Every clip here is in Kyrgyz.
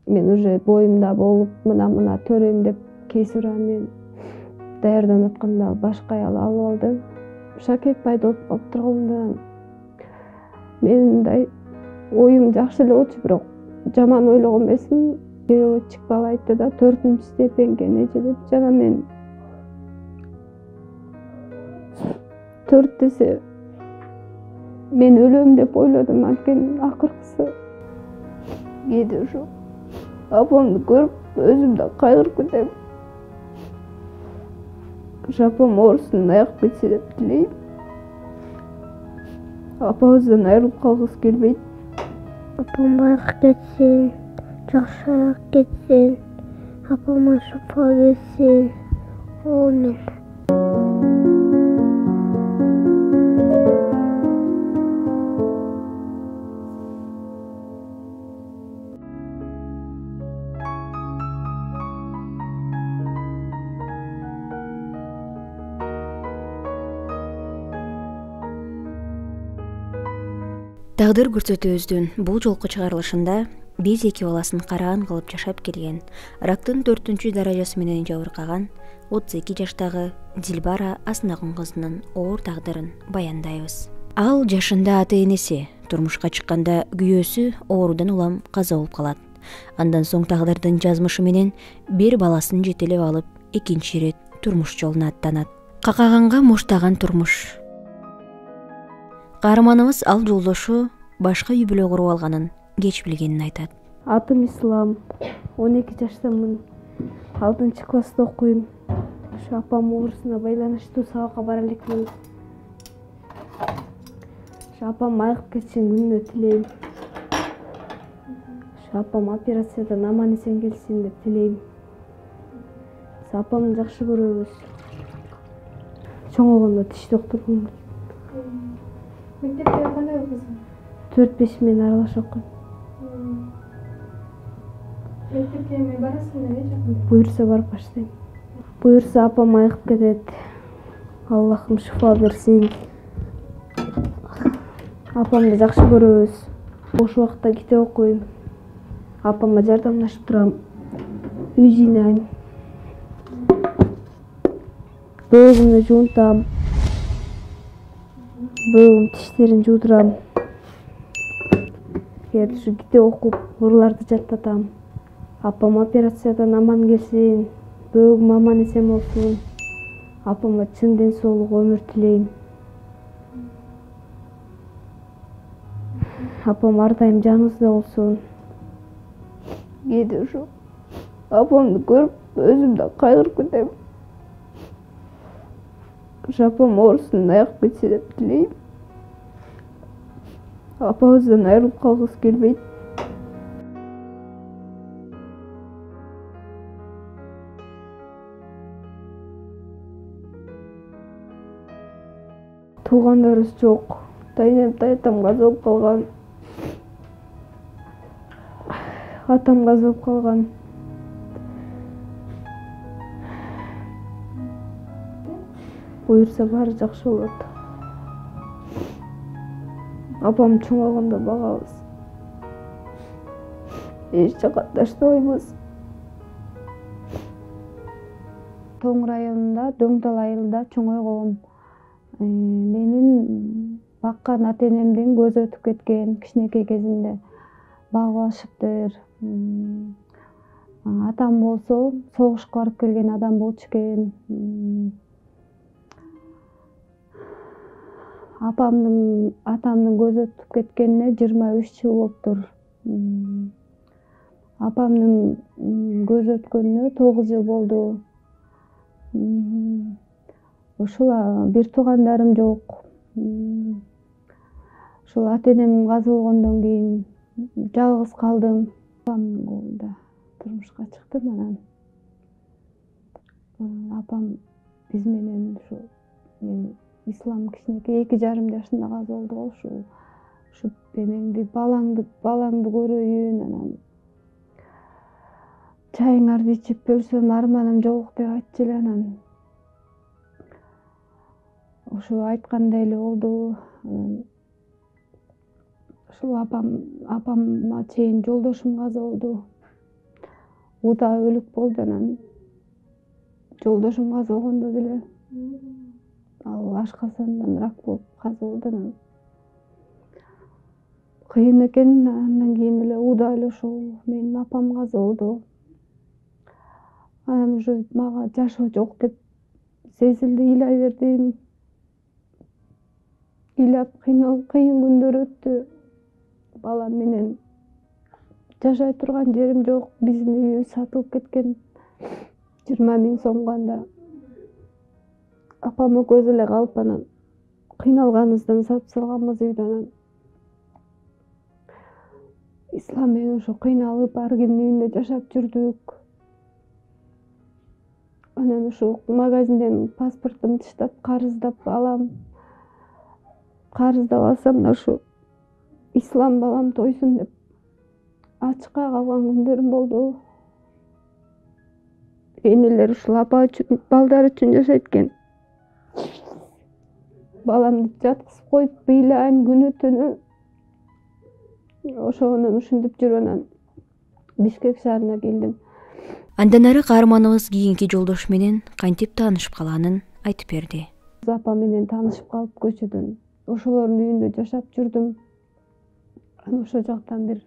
мен уже боюмда болуп мына төрөйм деп кейсира мен даярданып атканда башка аял алып алды. Шакек пайда болуп калып тургандан менин мындай оюм жакшы эле болчу, бирок жаман ойлогон эмесмин. Переводчик бала айтты да 4-степеньге нече деп, жана мен 4 десе мен өлөм деп ойлодум. Анткени акыркысы кээде ушу апамды көрүп өзүм да кайгырып кетем. Апам оорусунан айыгып кетсе деп тилейм. Апабыздан айрылып калгыбыз келбейт. Апам айыгып кетсин, жакшыраак кетсин, апама шифа берсин. Амин. Тагдыр көрсөтүүбүздүн бул жолку чыгарылышында биз эки баласын караан кылып жашап келген, рактын 4-даражасы менен жабыркаган 32 жаштагы Дилбара Аснагун кызынын оор тагдырын баяндайбыз. Ал жашында ата-энеси, турмушка чыкканда күйөөсү оорудан улам каза болуп калат. Андан соң тагдырдын жазмышы менен бир баласын жетелеп алып, экинчи ирет турмуш жолуна аттанат. Какаганга муштаган турмуш. Каарманыбыз ал жолдошу башка үй бүлө куруп алганын кеч билгенин айтат. Атым Ислам, 12 жаштамын. 6-класста окуйм. Ошо апам оорусуна байланыштуу сабакка бара элекмин. Ошо апам айыгып кетишин күнүнө тилейм. Ошо апам операциядан аман эсен келсин деп тилейм. Биз апамды жакшы көрөбүз. Чоңойгондо тиш доктурун. Мектепте кандай окуйсуң? 4-5 менен аралаш окуйм. Мектепке эми барасың эле жакын? Буюрса барып баштайм. Буюрса апам айыгып кетет. Аллахым шифа берсин. Апамды жакшы көрөбүз. Бош убакытта китеп окуйм. Апама жардамдашып турам. Үй жыйнайм. Бөөгүмдү жуунтам. Бөөгүм тиштерин жуудурам. Кээде ушу китеп окуп, ырларды жаттатам. Апам операциядан аман келсин, бөөгүм аман эсен болсун. Апама чын ден соолук өмүр тилейм. Апам ар дайым жаныбызда болсун. Кээде ушу апамды көрүп өзүм да кайгырып кетем. Ошо апам оорусунан айыгып кетсе деп тилейм. Апабыздан айрылып калгыбыз келбейт. Туугандарыбыз жок. Тайнем таятам каза болуп калган. Атам каза болуп калган. Буюрса баары жакшы болот. Апам чоңойгондо багабыз. Эч жака таштабайбыз. Тоң районунда Дөңтал айылында чоңойгом. Менин баккан ата-энемдин көзү өтүп кеткен кичинекей кезимде. Багып алышыптыр. Атам болсо согушка барып келген адам болчу экен. Атамдын көзү өтүп кеткенине 23 жыл болуптур. Апамдын көзү өткөнүнө 9 жыл болду. Ушул бир туугандарым жок. Ушул ата-энем каза болгондон кийин жалгыз калдым. Апамдын колунда турмушка чыктым. Анан апам биз менен ушу Ислам кичинекей 2,5 жашында каза болду го. Ушу эмеңди балаңды көрөйүн, анан чайыңарды ичип көрсөм арманым жок деп айтчу эле. Анан ушу айткандай эле болду. Ушул апамга чейин жолдошум каза болду. Уда өлүк болду, анан жолдошум каза болгондо деле ал ашказандан рак болуп каза болду. Анан кыйын экен. Андан кийин эле уда эле ошол менин апам каза болду. Анан уже мага жашоо жок деп сезилди. Ыйлай бердим. Ыйлап кыйын күндөр өттү. Балам менен жашай турган жерим жок. Биздин үйүбүз сатылып кеткен. 20 миң сомго. Анда апам экөөбүз эле калып, анан кыйналганыбыздан сатып салганбыз үйдү. Анан Ислам менен ошо кыйналып ар кимдин үйүндө жашап жүрдүк. Анан ошо магазинден паспортумду таштап карыздап алам. Карыздап алсам да ошо Ислам балам тойсун деп ачыкка калган күндөрүм болду. Энелер ушул апа үчүн, балдар үчүн жашайт экен. Баламды жаткызып коюп ыйлайм күнү түнү. Ошондон ушинтип жүрүп анан Бишкек шаарына келдим. Андан ары каарманыбыз кийинки жолдош менен кантип таанышып калганын айтып берди. Апа менен таанышып калып көчөдөн ошолордун үйүндө жашап жүрдүм. Анан ошол жактан бир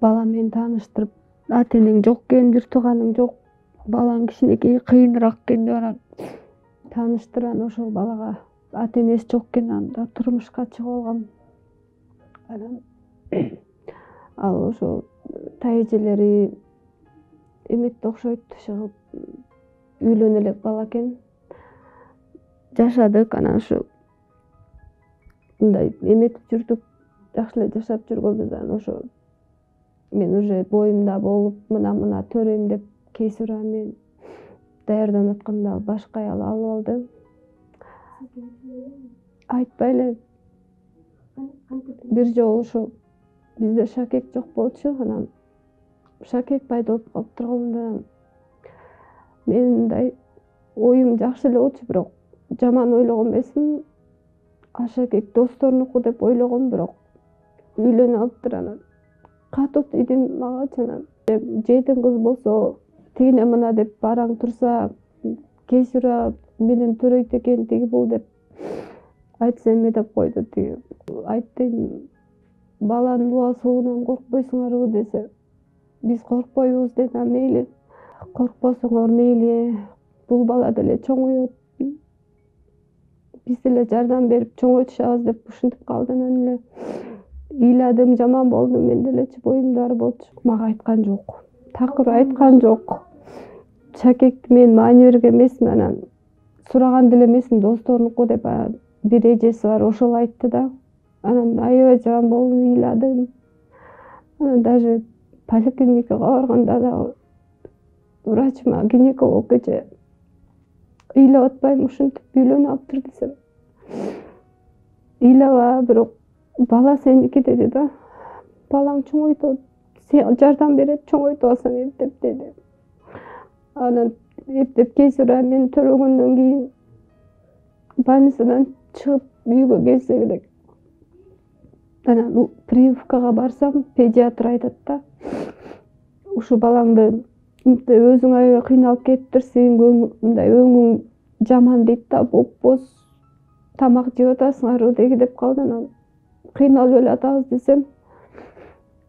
бала менен тааныштырып, ата энең жок экен, бир тууганың жок, балаң кичинекей кыйыныраак экен деп анан тааныштырып, анан ошол балага ата энеси жок экен, анда турмушка чыгып алгам. Анан ал ошо тайэжелери эметте окшойт, чыгып үйлөнө элек бала экен. Жашадык, анан ушу мындай эметип жүрдүк, жакшы эле жашап жүргөнбүз. Анан ошо мен уже боюмда болуп, мына төрөйм деп кейсура мен даярданып атканда башка аял алып алды. Айтпай эле бир жолу ошо бизде шакек жок болчу. Анан шакек пайда болуп калып турганда мен мындай оюм жакшы эле болчу, бирок жаман ойлогон эмесмин. Шакек досторунуку деп ойлогом, бирок үйлөнүп алыптыр. Анан катуу тийдим магачы. Анан жейтин кыз болсо тигине мына деп бараң турса, кейсура менен төрөйт экен тиги бул деп айтса эме деп койду. Тиги айттым, баланын буга соогунан коркпойсуңарбы десе, биз коркпойбуз деди. Мейли, коркпосоңор мейли, бул бала деле чоңойот, биз деле жардам берип чоңойтушабыз деп ушинтип калды. Анан эле ыйладым, жаман болду. Мен делечи боюмдагы болчу. Мага айткан жок, такыр айткан жок. Шакекти мен маани берген эмесмин, анан сураган деле эмесмин, досторунуку деп бир эжеси бар, ошол айтты да. Анан аябай жаман болдум, ыйладым. Анан даже поликлиникага барганда да врачыма гинеколог эже ыйлап атпайм, ушинтип үйлөнүп алыптыр десем, ыйлаба, бирок бала сеники деди да. Балаң чоңойтот, сен жардам берет, чоңойтуп алсаң эптеп деди. Анан эптеп кейсура мен төрөгөндөн кийин больницадан чыгып үйгө келсек элек, анан прививкага барсам, педиатр айтат да, ушу балаңды өзүң аябай кыйналып кетиптирсиң, мындай өңүң жаман дейт да, боз тамак жеп атасыңарбы деги деп калды. Анан кыйналып эле атабыз десем,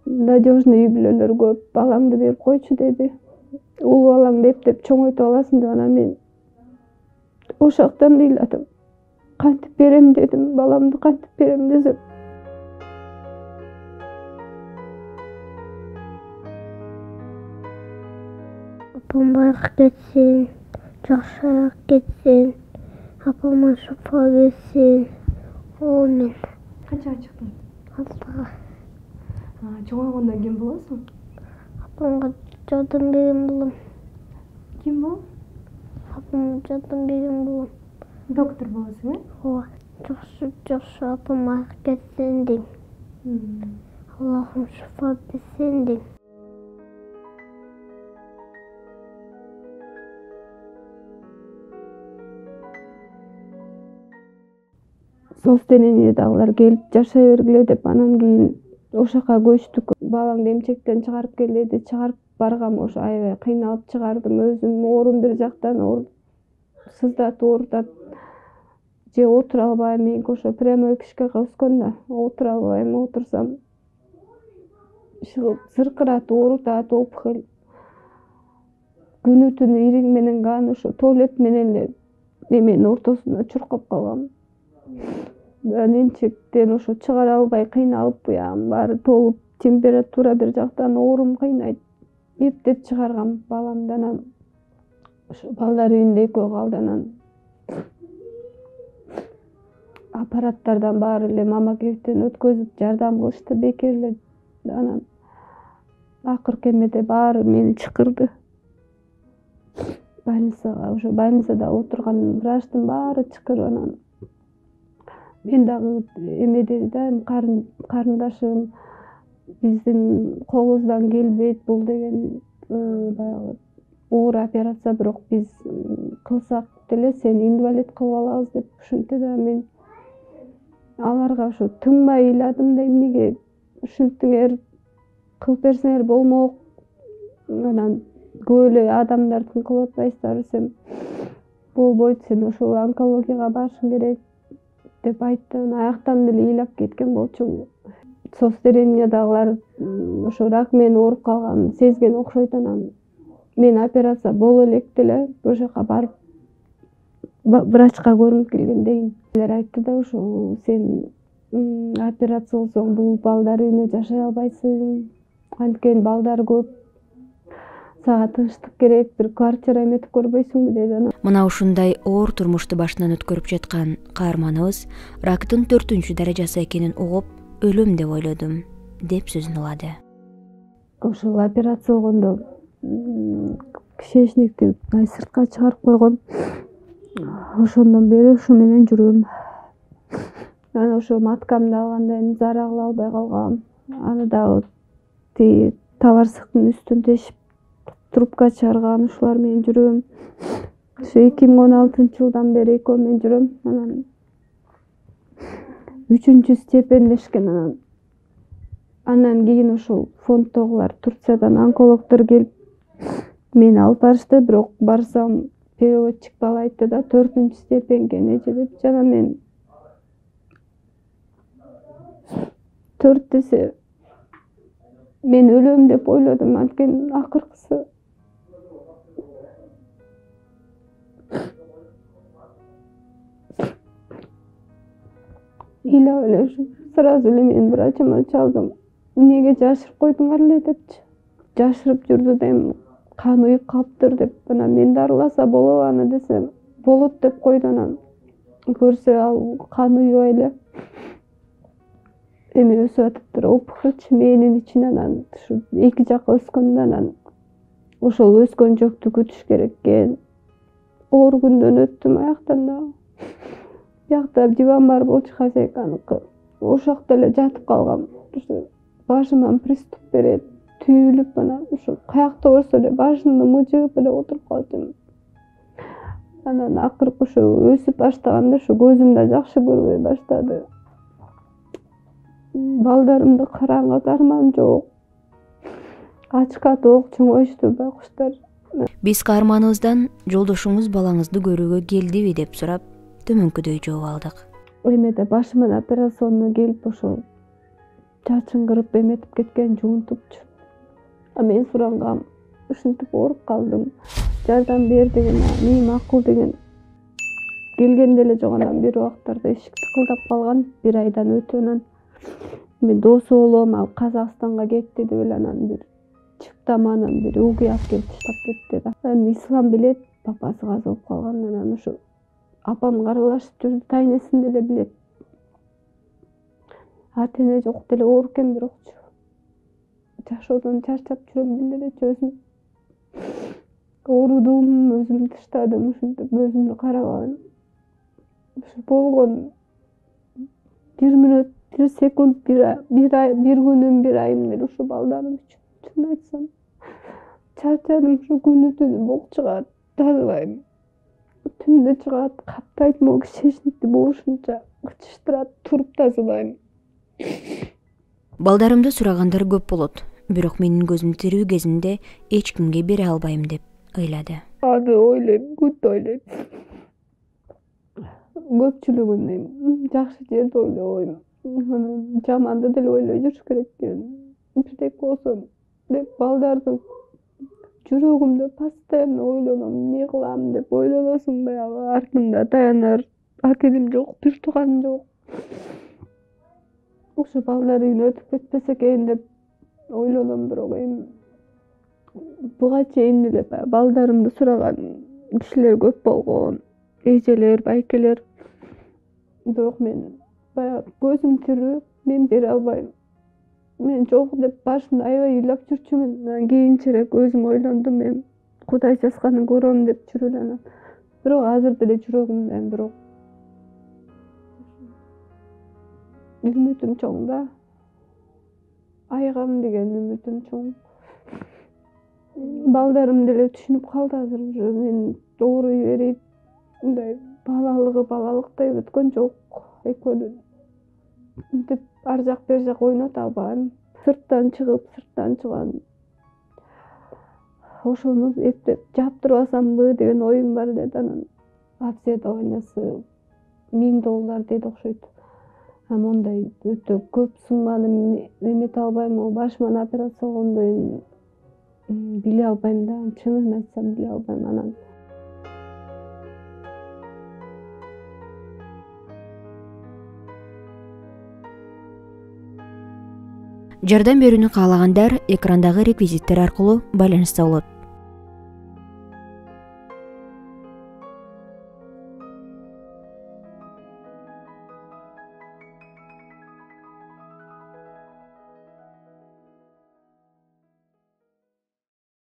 надежный үй бүлөлөр көп, балаңды берип койчу деди. Ул балаңды эптеп чоңойтуп аласың деп. Анан мен ошол жактан ыйладым. Кантип берем дедим, баламды кантип берем десем. Апам байга кетсин, жакшыраак кетсин, апама шифа берсин. Амин. Канчага чыктың? 6-га. Чоңойгондон ким болосуң? Апамга жардам берген болом. Ким бол? Апамга жардам берген болом. Доктор болосуң, э? Ооба. Жакшы апам байга кетсин дейм. Аллахым шифа берсин дейм. Собственнение дагылар келип жашай бергиле деп, анан кийин ошол жака көчтүк. балаңды эмчектен чыгарып кел деди. Чыгарып баргам, ошо аябай кыйналып чыгардым. Өзүм оорум бир жактан сыздатып оорутат. Же отура албайм. Меники ошо прямой кишкага өскөн да. Отура албайм, отурсам зыркыратып оорутат, опухоль. Күнү түнү ириң менен кан ошо туалет менен эле эменин ортосунда чуркап калгам. Анан эмчектен ошо чыгара албай кыйналып, буягым баары толуп, температура бир жактан, оорум кыйнайт. Эптеп чыгаргам баламды. Анан ошо балдар үйүндө экөө калды. Анан аппараттардан баары эле маммографтен өткөзүп жардам кылышты, бекер эле. Анан акыркы эмеде баары мени чакырды. Ошо больницада отурган врачтын баары чакырып, анан мен дагы эме деди да, карындашым биздин колубуздан келбейт бул деген баягы оор операция, бирок биз кылсак деле сени инвалид кылып алабыз деп ушинтти да. Мен аларга ошо тыңбай ыйладым да, эмнеге ушинтиңер, кылып берсеңер болмок. Анан көп эле адамдарды кылып атпайсыздар десем, болбойт, сен ошол онкологияга барышың керек деп айтты. Аяктан деле ыйлап кеткен болчу. Соцтерениядагылар ошо рак менен ооруп калганын сезген окшойт. Анан мен операция боло элек деле ошол жака барып врачка көрүнүп келген дейм. Алар айтты да, ошо сен операция болсоң бул балдар үйүнө жашай албайсың. Анткени балдар көп, сага тынчтык керек, бир квартира эметип көрбөйсүңбү деди. Мына ушундай оор турмушту башынан өткөрүп жаткан каарманыбыз рактын 4-үнчү даражасы экенин угуп, өлөм деп ойлодум деп сөзүн улады. Ошол операция болгондо кишечникти сыртка чыгарып койгон. Ошондон бери ушу менен жүрөм. Анан ошо маткамды алгандан кийин зара кыла албай калгам. Аны дагы табарсыктын үстүн тешип трубка чыгарган, ушулар менен жүрөм. Ошо 2016-жылдан бери экөө менен жүрөм. Анан 3-үнчү степендешкен. Андан кийин ошол фонддогулар, Турциядан онкологдор келип мени алып барышты. Бирок барсам переводчик бала айтты да, 4-үнчү степенге неже деп. Жана мен 4 десе мен өлөм деп ойлодум. Анткени акыркысы ыйлап эле сразу эле мен врачыма чалдым. Эмнеге жашырып койдуңар эле депчи. Жашырып жүрдү дейм, кан уюп калыптыр деп. Анан мен дарыласа болобу аны десем, болот деп койду. Анан көрсө ал кан уюбай эле эме өсүп атыптыр, опухоль мээнин ичине. Анан ушу эки жака өскөн. Анан ошол өскөн жөктү күтүш керек экен. Оор күндөн өттүм аяктан да. Биякта диван бар болчу, хозяйканыкы. Ошол жакта эле жатып калгам. Башыман приступ берет, түйүлүп, анан ушу каякта көрсө эле башымды мыжыгып эле отуруп калчумун. Анан акыркы ушу өсүп баштаганда ушу көзүм да жакшы көрбөй баштады. Балдарымды караганга дарман жок. Ачка тоок чоңоюшту байкуштар. Биз каарманыбыздан жолдошуңуз балаңызды көрүүгө келдиби деп сурап, төмөнкүдөй жооп алдык. Эмеде башыман операционно келип, ошол чачын кырып эметип кеткен, жуунтупчу. Мен сурангам, ушинтип ооруп калдым, жардам бер деген, мени макул деген. Келгенде эле жок. Анан бир убактарда эшик тыкылдап калган, 1 айдан өтүп. Анан мен досу болом, ал Казакстанга кетти деп эле, анан бир чыптаманын бир угуй алып келип таштап кетти да. Эми ислам билет, папасы каза болуп калган. Анан ушу апам каралашып жүрдү, тайнесин деле билет. Ата-эне жок деле оор экен, бирокчу жашоодон чарчап жүрөм мен делечи өзүм. Оорудум, өзүмдү таштадым, ушинтип өзүмдү карабадым. Ушу болгон 1 мүнөт, 1 секунд, 1 күнүм, 1 айым деле ушу балдарым үчүн. Чын айтсам, чарчадым. Ушу күнү түнү бок чыгат, тазалайм. Түндө чыгат, каптайт, могу кишечникти болушунча кычыштырат, туруп тазалайм. Балдарымды сурагандар көп болот, бирок менин көзүм тирүү кезимде эч кимге бере албайм деп ыйлады. Аны ойлойм, күндө ойлойм. Көпчүлүгүн жакшы жерде ойлобойм. Жаманды деле ойлой жүрүш керек экен. Бирдек болсом деп балдардын жүрөгүмдө постоянно ойлоном, эмне кылам деп ойлоносуң, баягы артыңда таянар акеним жок, бир тууганым жок. Ошо балдар үйүнө өтүп кетпесе экен деп ойлоном, бирок эми буга чейин эле балдарымды сураган кишилер көп болгон, эжелер, байкелер. Бирок мен баягы көзүм тирүү, мен бере албайм. Мен жок деп башымда аябай ыйлап жүрчүмүн. Анан кийинчерээк өзүм ойлондум, мен Кудай жазганын көрөм деп жүрүп элем. Бирок азыр деле жүрөгүмдө бирок үмүтүм чоң да. Айыгам деген үмүтүм чоң. Балдарым деле түшүнүп калды азыр, уже мен ооруй берип, мындай балалыктай өткөн жок экөөнүн. Мынтип ар жак бер жак ойното албайм. Сырттан чыган ошону эптеп жаптырбасамбы деген оюм бар деди. Анан обследованиясы $1000 дейт окшойт. Мондай өтө көп сумманы эмете албайм, башыман операция болгондон кийин биле албайм да, чынын айтсам биле албайм. Анан Жардам берүүнү каалагандар экрандагы реквизиттер аркылуу байланышса болот.